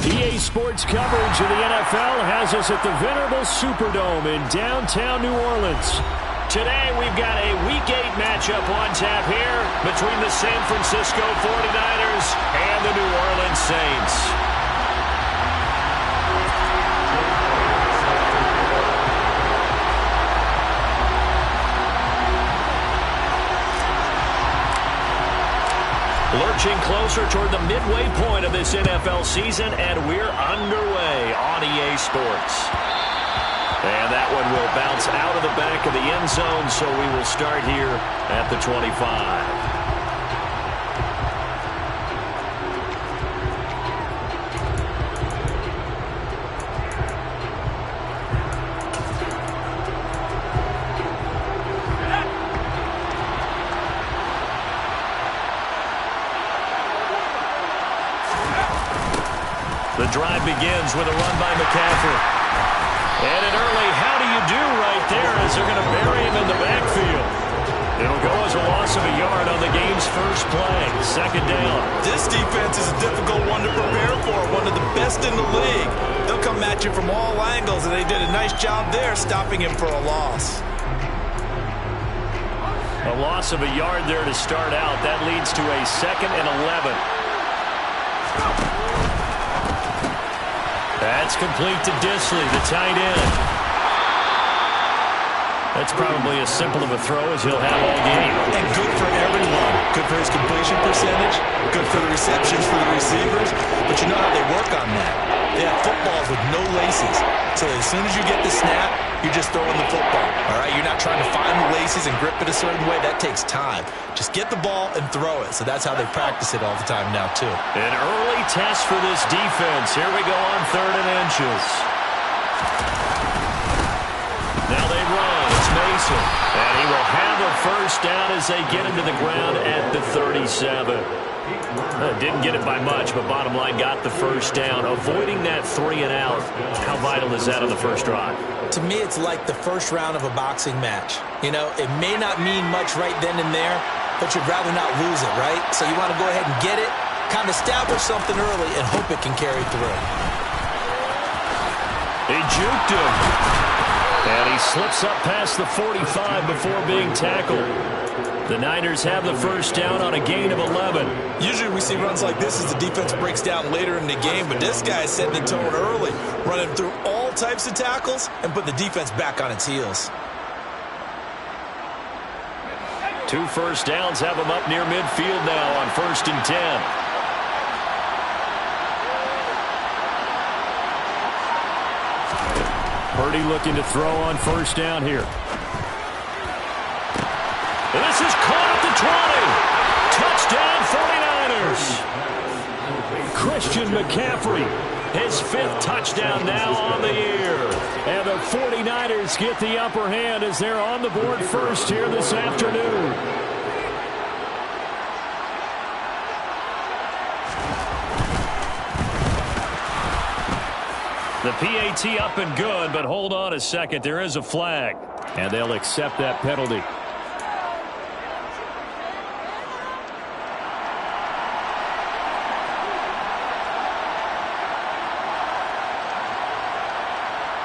EA Sports coverage of the NFL has us at the venerable Superdome in downtown New Orleans. Today we've got a Week 8 matchup on tap here between the San Francisco 49ers and the New Orleans Saints. Lurching closer toward the midway point of this NFL season, and we're underway on EA Sports. And that one will bounce out of the back of the end zone, so we will start here at the 25. The drive begins with a run by McCaffrey. And an early how do you do right there as they're going to bury him in the backfield. It'll go as a loss of a yard on the game's first play. Second down. This defense is a difficult one to prepare for, one of the best in the league. They'll come at you from all angles, and they did a nice job there stopping him for a loss. A loss of a yard there to start out. That leads to a 2nd and 11. That's complete to Disley, the tight end. That's probably as simple of a throw as he'll have all game. And good for everyone. Good for his completion percentage. Good for the receptions for the receivers. But you know how they work on that. They have footballs with no laces. So as soon as you get the snap, you're just throwing the football. All right? You're not trying to find the laces and grip it a certain way. That takes time. Just get the ball and throw it. So that's how they practice it all the time now, too. An early test for this defense. Here we go on 3rd and inches. Now they run. It's Mason. And he will have a first down as they get into the ground at the 37. Didn't get it by much, but bottom line got the first down. Avoiding that 3 and out. How vital is that on the first drive? To me, it's like the first round of a boxing match. You know, it may not mean much right then and there, but you'd rather not lose it, right? So you want to go ahead and get it, kind of establish something early, and hope it can carry through. He juked him. And he slips up past the 45 before being tackled. The Niners have the first down on a gain of 11. Usually we see runs like this as the defense breaks down later in the game, but this guy is setting the tone early, running through all types of tackles and putting the defense back on its heels. 2 first downs have him up near midfield now on 1st and 10. Purdy looking to throw on first down here. This is caught at the 20. Touchdown 49ers. Christian McCaffrey, his 5th touchdown now on the year. And the 49ers get the upper hand as they're on the board first here this afternoon. The PAT up and good, but hold on a second. There is a flag, and they'll accept that penalty.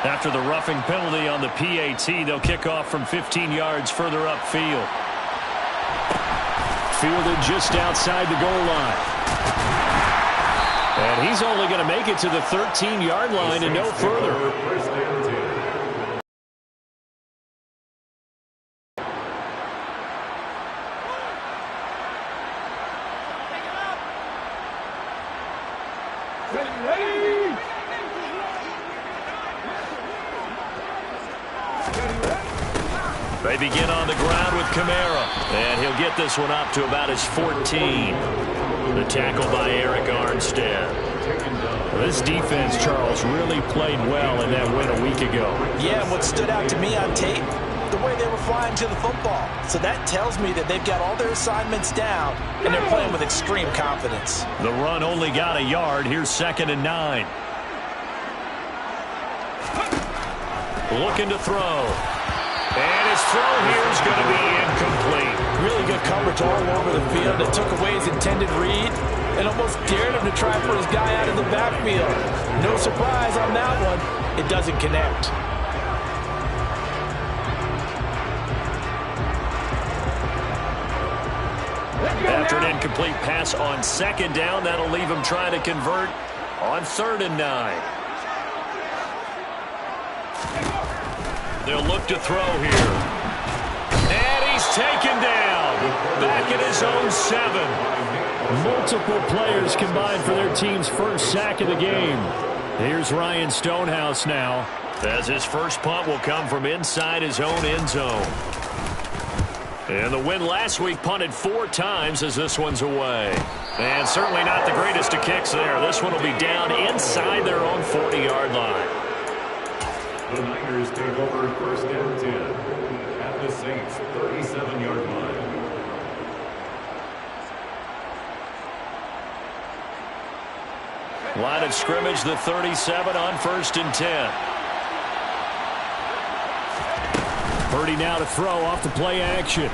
After the roughing penalty on the PAT, they'll kick off from 15 yards further upfield. Fielded just outside the goal line. And he's only going to make it to the 13-yard line and no further. They begin on the ground with Kamara, and he'll get this one up to about his 14. The tackle by Eric Armstead. This defense, Charles, really played well in that win a week ago. Yeah, and what stood out to me on tape, the way they were flying to the football. So that tells me that they've got all their assignments down, and they're playing with extreme confidence. The run only got a yard. Here's 2nd and 9. Looking to throw. And his throw here is going to be incomplete. Really good coverage all over the field. It took away his intended read and almost dared him to try for his guy out of the backfield. No surprise on that one. It doesn't connect. After an incomplete pass on second down, that'll leave him trying to convert on 3rd and 9. They'll look to throw here. And he's taken down. Back at his own 7. Multiple players combined for their team's first sack of the game. Here's Ryan Stonehouse now, as his first punt will come from inside his own end zone. And the win last week punted 4 times as this one's away. And certainly not the greatest of kicks there. This one will be down inside their own 40-yard line. The Niners take over 1st and 10 at the Saints' 37-yard line. Line of scrimmage, the 37 on 1st and 10. Purdy now to throw off the play action.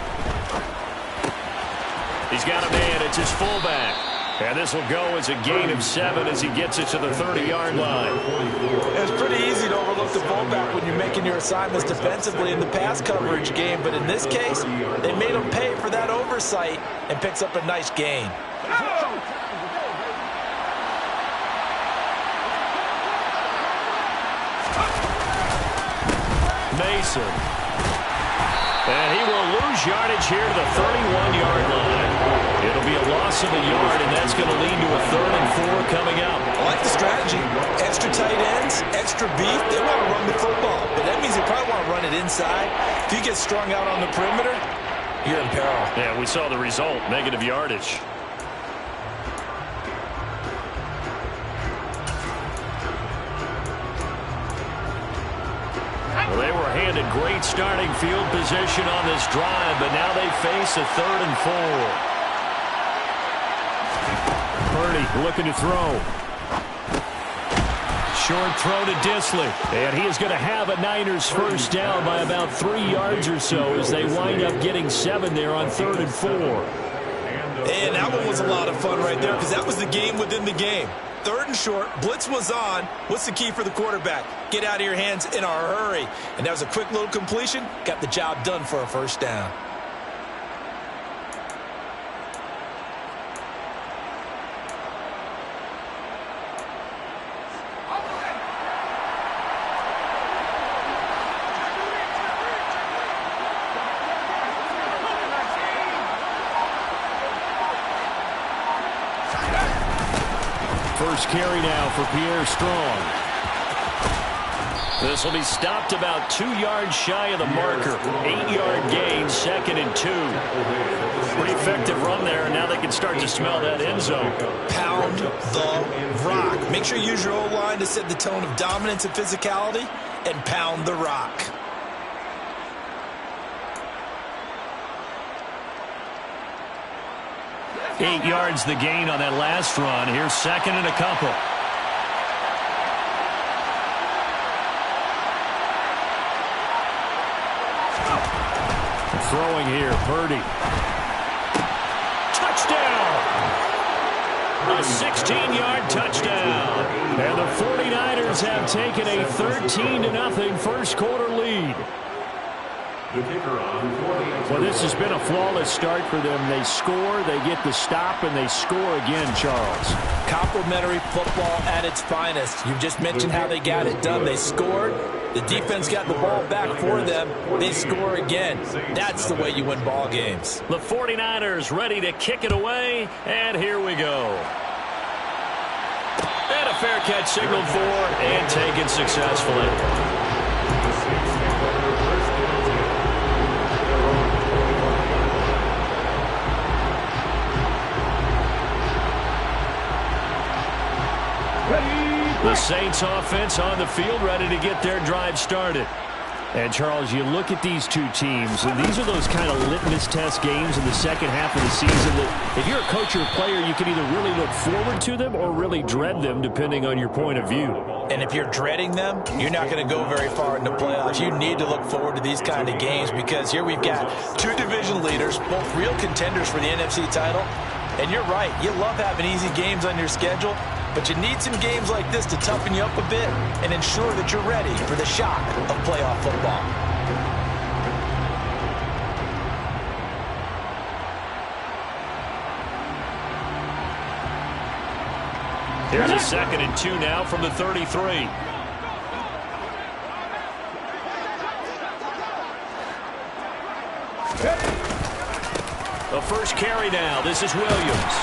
He's got a man. It's his fullback. And this will go as a gain of 7 as he gets it to the 30-yard line. It's pretty easy to overlook the fullback when you're making your assignments defensively in the pass coverage game. But in this case, they made him pay for that oversight and picks up a nice gain. Mason. And he will lose yardage here to the 31-yard line. It'll be a loss of a yard, and that's going to lead to a 3rd and 4 coming up. I like the strategy. Extra tight ends, extra beef. They want to run the football, but that means they probably want to run it inside. If you get strung out on the perimeter, you're in peril. Yeah, we saw the result, negative yardage. Well, they were handed great starting field position on this drive, but now they face a 3rd and 4. Purdy looking to throw. Short throw to Dissly. And he is going to have a Niners first down by about 3 yards or so as they wind up getting 7 there on 3rd and 4. And that one was a lot of fun right there because that was the game within the game. 3rd and short, blitz was on. What's the key for the quarterback? Get out of your hands in a hurry. And that was a quick little completion. Got the job done for a first down. First carry now for Pierre Strong. This will be stopped about 2 yards shy of the marker. 8-yard gain, 2nd and 2. Pretty effective run there, and now they can start to smell that end zone. Pound the rock. Make sure you use your O-line to set the tone of dominance and physicality, and pound the rock. Eight yards the gain on that last run. Here's 2nd and a couple. Throwing here, Purdy. Touchdown! A 16-yard touchdown. And the 49ers have taken a 13-0 first quarter lead. Well, this has been a flawless start for them. They score, they get the stop, and they score again, Charles. Complimentary football at its finest. You just mentioned how they got it done. They scored. The defense got the ball back for them. They score again. That's the way you win ball games. The 49ers ready to kick it away, and here we go. And a fair catch signaled for and taken successfully. The Saints offense on the field ready to get their drive started. And, Charles, you look at these two teams, and these are those kind of litmus test games in the second half of the season that if you're a coach or a player, you can either really look forward to them or really dread them, depending on your point of view. And if you're dreading them, you're not going to go very far in the playoffs. You need to look forward to these kind of games because here we've got two division leaders, both real contenders for the NFC title. And you're right, you love having easy games on your schedule, but you need some games like this to toughen you up a bit and ensure that you're ready for the shock of playoff football. Here's a 2nd and 2 now from the 33. The first carry now. This is Williams.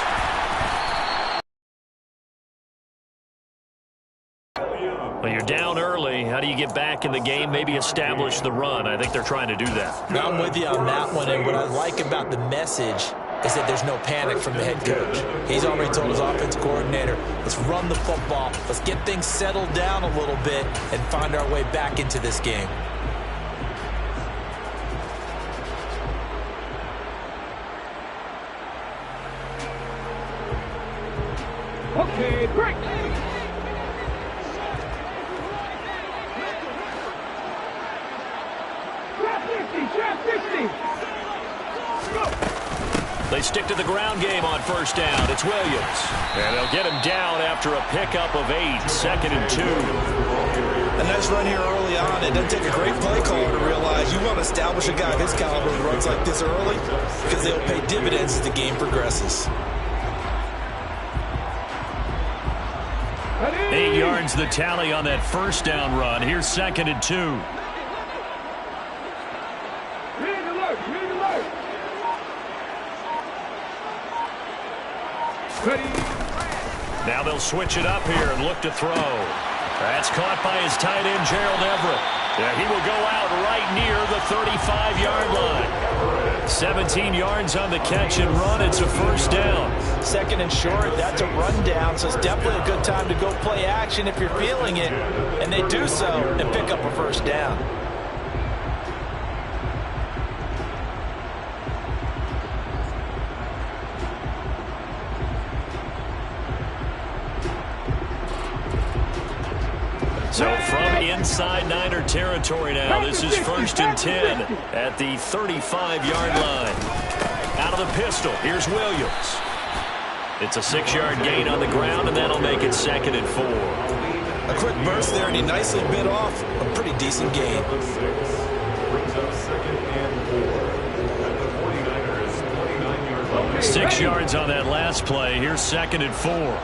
Well, you're down early. How do you get back in the game, maybe establish the run? I think they're trying to do that. I'm with you on that one, and what I like about the message is that there's no panic from the head coach. He's already told his offense coordinator, let's run the football, let's get things settled down a little bit and find our way back into this game. Okay, break. Trap 50. They stick to the ground game on first down. It's Williams. And they'll get him down after a pickup of 8, 2nd and 2. A nice run here early on. It doesn't take a great play caller to realize you want to establish a guy of his caliber who runs like this early because they'll pay dividends as the game progresses. 8 yards the tally on that first down run. Here's 2nd and 2. Red alert. Ready. Now they'll switch it up here and look to throw. That's caught by his tight end, Gerald Everett. Yeah, he will go out right near the 35-yard line. 17 yards on the catch and run. It's a first down. 2nd and short, that's a rundown, so it's definitely a good time to go play action if you're feeling it. And they do so and pick up a first down. So from inside Niner territory now, this is 1st and 10 at the 35-yard line. Out of the pistol, here's Williams. It's a 6-yard gain on the ground, and that'll make it 2nd and 4. A quick burst there, and he nicely bit off a pretty decent gain. Brings up 2nd and 4 at the 49ers' 29-yard line. 6 yards on that last play. Here's 2nd and 4.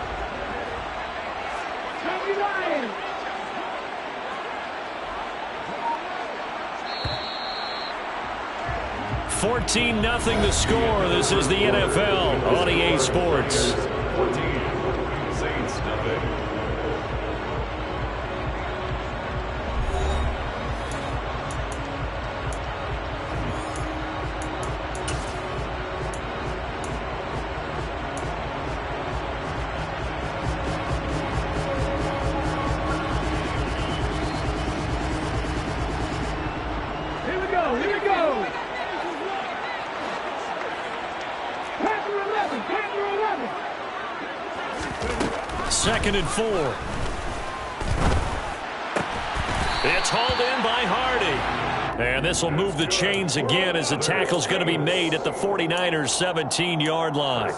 14-0 the score. This is the NFL on EA Sports. 14, Saints nothing. Here we go. Panther 11. 2nd and 4. It's hauled in by Hardy. And this will move the chains again as the tackle's going to be made at the 49ers' 17-yard line.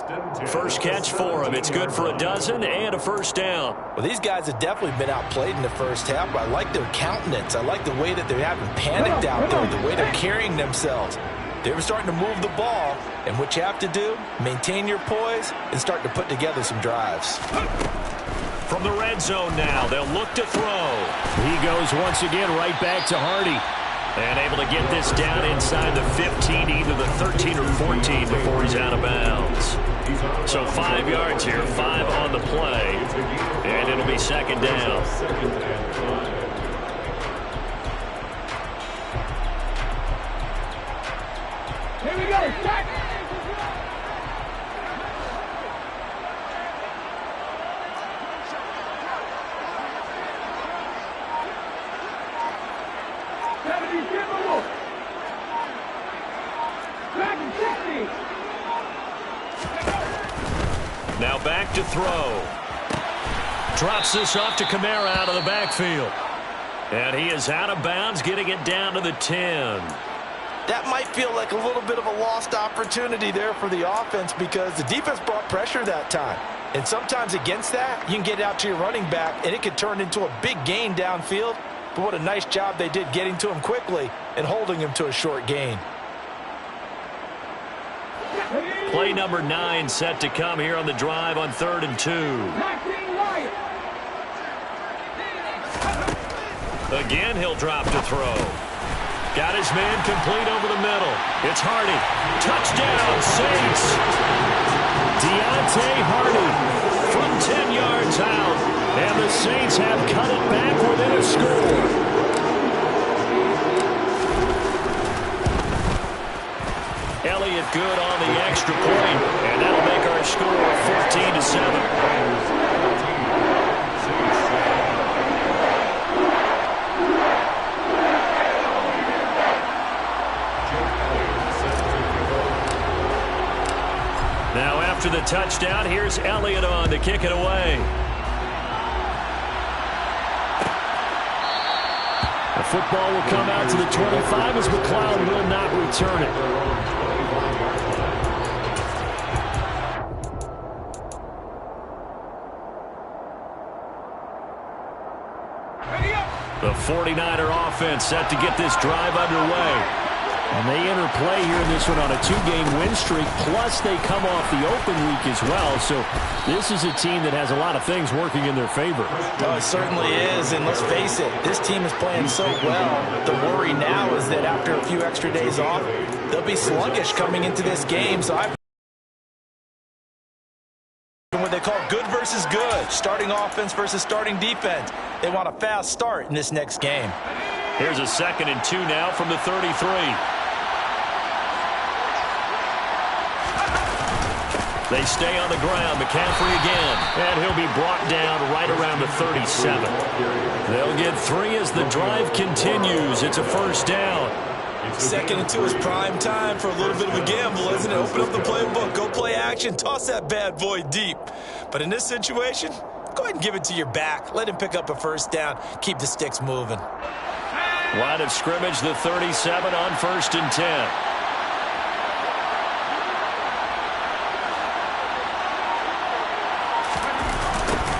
First catch for him. It's good for a dozen and a first down. Well, these guys have definitely been outplayed in the first half, but I like their countenance. I like the way that they haven't panicked out there, the way they're carrying themselves. They were starting to move the ball, and what you have to do, maintain your poise and start to put together some drives. From the red zone now, they'll look to throw. He goes once again right back to Hardy. And able to get this down inside the 15, either the 13 or 14 before he's out of bounds. So 5 yards here, 5 on the play, and it'll be 2nd down. Here we go. Start. Now back to throw. Drops this off to Kamara out of the backfield. And he is out of bounds, getting it down to the 10. That might feel like a little bit of a lost opportunity there for the offense because the defense brought pressure that time. And sometimes against that, you can get out to your running back, and it could turn into a big gain downfield. But what a nice job they did getting to him quickly and holding him to a short gain. Play number 9 set to come here on the drive on 3rd and 2. Again, he'll drop to throw. Got his man complete over the middle. It's Hardy. Touchdown, Saints. Deontay Hardy from 10 yards out. And the Saints have cut it back within a score. Elliott good on the extra point, and that'll make our score 14-7. Now after the touchdown, here's Elliott on to kick it away. The football will come out to the 25 as McLeod will not return it. The 49er offense set to get this drive underway. And they enter play here in this one on a 2-game win streak, plus they come off the open week as well. So this is a team that has a lot of things working in their favor. Oh, it certainly is, and let's face it, this team is playing so well. The worry now is that after a few extra days off, they'll be sluggish coming into this game. So what they call good versus good, starting offense versus starting defense. They want a fast start in this next game. Here's a 2nd and 2 now from the 33. They stay on the ground. McCaffrey again. And he'll be brought down right around the 37. They'll get 3 as the drive continues. It's a 1st down. 2nd and 2 is prime time for a little bit of a gamble, isn't it? Open up the playbook. Go play action. Toss that bad boy deep. But in this situation, go ahead and give it to your back. Let him pick up a 1st down. Keep the sticks moving. Line of scrimmage, the 37 on 1st and 10.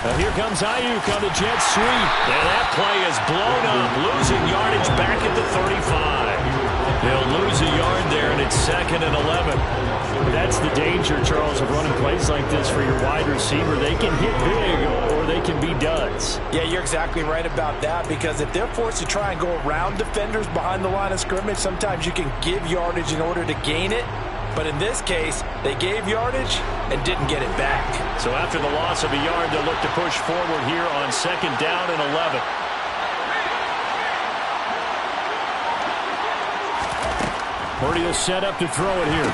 Now here comes Ayuk on the jet sweep. And that play is blown up, losing yardage back at the 35. They'll lose a yard there, and it's 2nd and 11. That's the danger, Charles, of running plays like this for your wide receiver. They can hit big, or they can be duds. Yeah, you're exactly right about that, because if they're forced to try and go around defenders behind the line of scrimmage, sometimes you can give yardage in order to gain it. But in this case, they gave yardage and didn't get it back. So after the loss of a yard, they'll look to push forward here on 2nd down and 11. Purdy will set up to throw it here.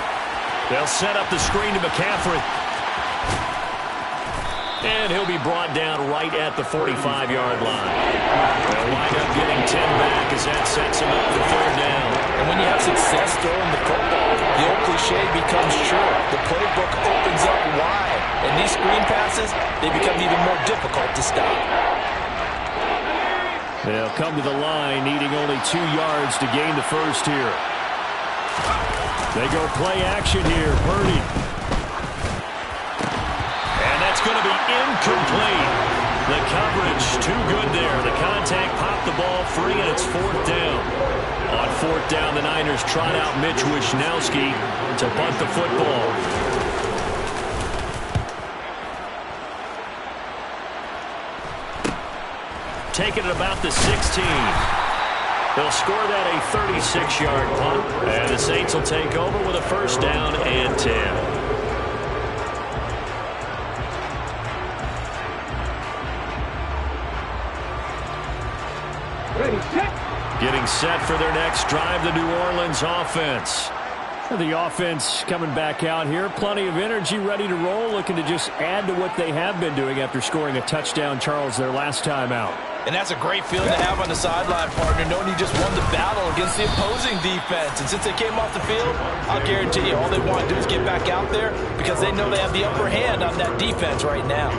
They'll set up the screen to McCaffrey. And he'll be brought down right at the 45-yard line. They'll wind up getting 10 back as that sets him up for 3rd down. And when you have success throwing the football, the old cliche becomes true. The playbook opens up wide. And these screen passes, they become even more difficult to stop. They'll come to the line, needing only 2 yards to gain the 1st here. They go play action here. Purdy. And that's going to be incomplete. The coverage too good there. The contact popped the ball free, and it's 4th down. On 4th down, the Niners trot out Mitch Wishnowski to bunt the football. Taking it about the 16. They'll score that a 36-yard punt, and the Saints will take over with a 1st down and 10. Ready, set. Getting set for their next drive, the New Orleans offense. The offense coming back out here. Plenty of energy, ready to roll, looking to just add to what they have been doing after scoring a touchdown, Charles, their last time out. And that's a great feeling to have on the sideline, partner, knowing you just won the battle against the opposing defense. And since they came off the field, I'll guarantee you all they want to do is get back out there because they know they have the upper hand on that defense right now.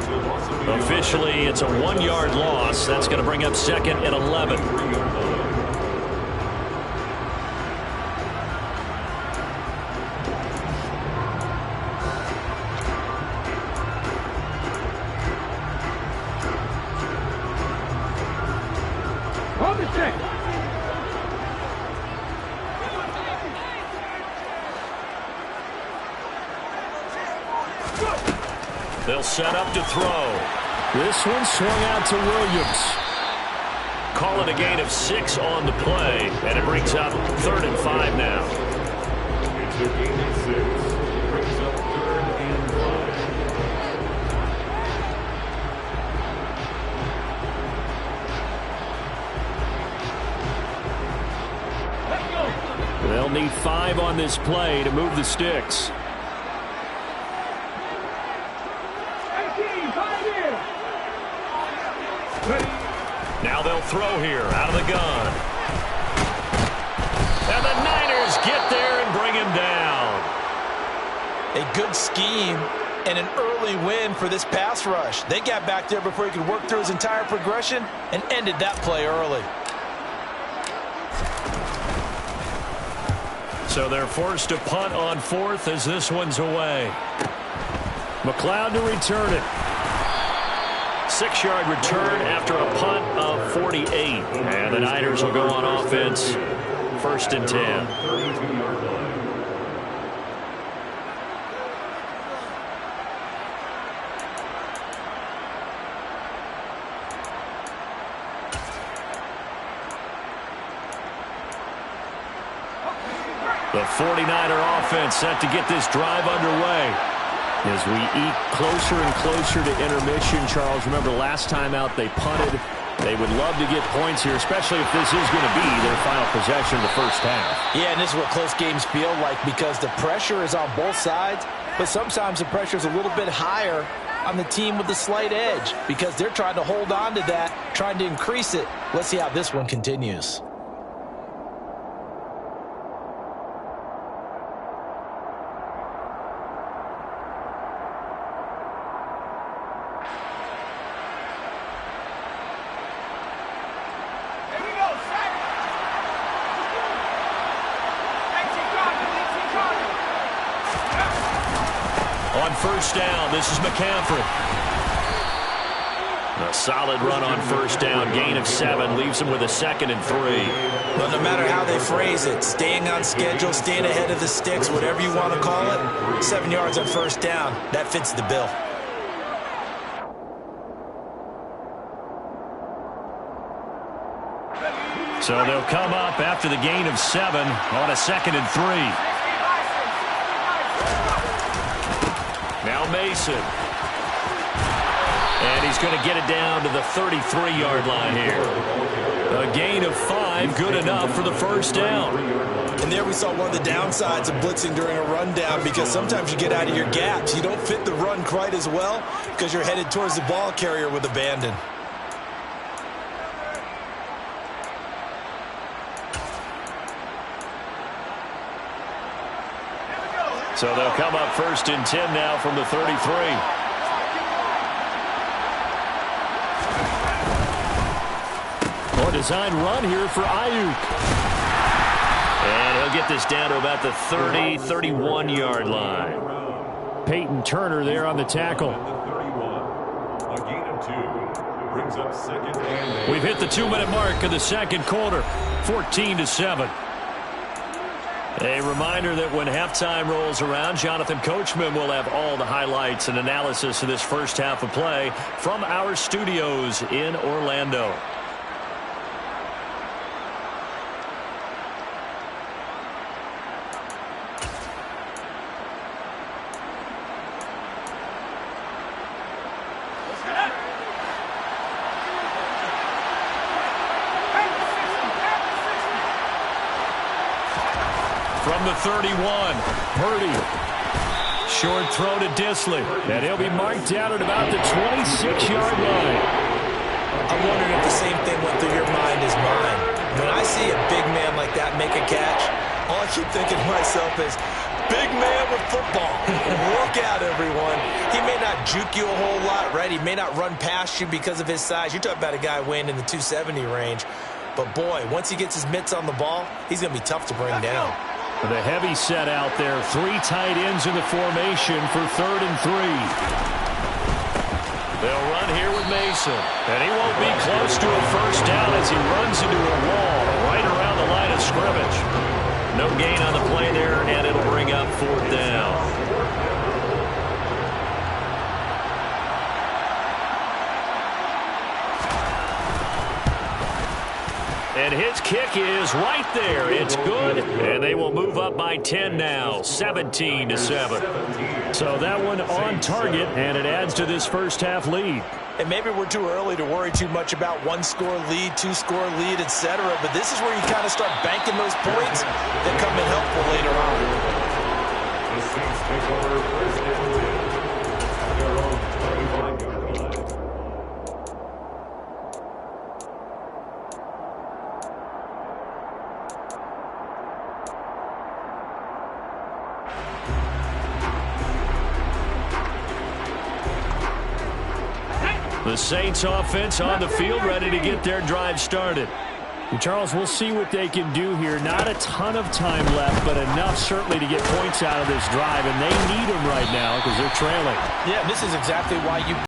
Officially, it's a 1-yard loss. That's going to bring up 2nd and 11. They'll set up to throw. This one swung out to Williams. Call it a gain of 6 on the play, and it brings up 3rd and 5 now. It's a gain of 6. Brings up 3rd and 5. They'll need 5 on this play to move the sticks. Now they'll throw here out of the gun. And the Niners get there and bring him down. A good scheme and an early win for this pass rush. They got back there before he could work through his entire progression and ended that play early. So they're forced to punt on 4th as this one's away. McLeod to return it. 6-yard return after a punt of 48. And the Niners will go on offense. 1st and 10. 32-yard line. The 49er offense set to get this drive underway. As we eat closer and closer to intermission, Charles, remember last time out they punted. They would love to get points here, especially if this is going to be their final possession of the first half. Yeah, and this is what close games feel like because the pressure is on both sides, but sometimes the pressure is a little bit higher on the team with the slight edge because they're trying to hold on to that, trying to increase it. Let's see how this one continues. On 1st down, this is McCaffrey. A solid run on 1st down, gain of 7, leaves him with a 2nd and 3. Well, no matter how they phrase it, staying on schedule, staying ahead of the sticks, whatever you want to call it, 7 yards on 1st down, that fits the bill. So they'll come up after the gain of 7 on a 2nd and 3. Now Mason. And he's going to get it down to the 33-yard line here. A gain of 5, good enough for the 1st down. And there we saw one of the downsides of blitzing during a rundown because sometimes you get out of your gaps. You don't fit the run quite as well because you're headed towards the ball carrier with abandon. So they'll come up 1st and 10 now from the 33. Oh, design run here for Ayuk. And he'll get this down to about the 30, 31-yard line. Peyton Turner there on the tackle. A gain of 2. Brings up 2nd and 8. We've hit the 2-minute mark of the 2nd quarter, 14-7. A reminder that when halftime rolls around, Jonathan Coachman will have all the highlights and analysis of this first half of play from our studios in Orlando. From the 31, Purdy. Short throw to Dissly. And he'll be marked down at about the 26-yard line. I'm wondering if the same thing went through your mind as mine. When I see a big man like that make a catch, all I keep thinking to myself is, big man with football. Look out, everyone. He may not juke you a whole lot, right? He may not run past you because of his size. You're talking about a guy weighing in the 270 range. But, boy, once he gets his mitts on the ball, he's going to be tough to bring down. The heavy set out there. 3 tight ends in the formation for 3rd and 3. They'll run here with Mason. And he won't be close to a first down as he runs into a wall right around the line of scrimmage. No gain on the play there, and it'll bring up 4th down. And his kick is right there. It's good, and they will move up by 10 now, 17-7. So that one on target, and it adds to this first half lead. And maybe we're too early to worry too much about 1-score lead, 2-score lead, etc. But this is where you kind of start banking those points that come in helpful later on. The Saints take over first and 10 at their own 35-yard line. The Saints offense on the field, ready to get their drive started. And Charles, we'll see what they can do here. Not a ton of time left, but enough certainly to get points out of this drive, and they need them right now because they're trailing. Yeah, this is exactly why you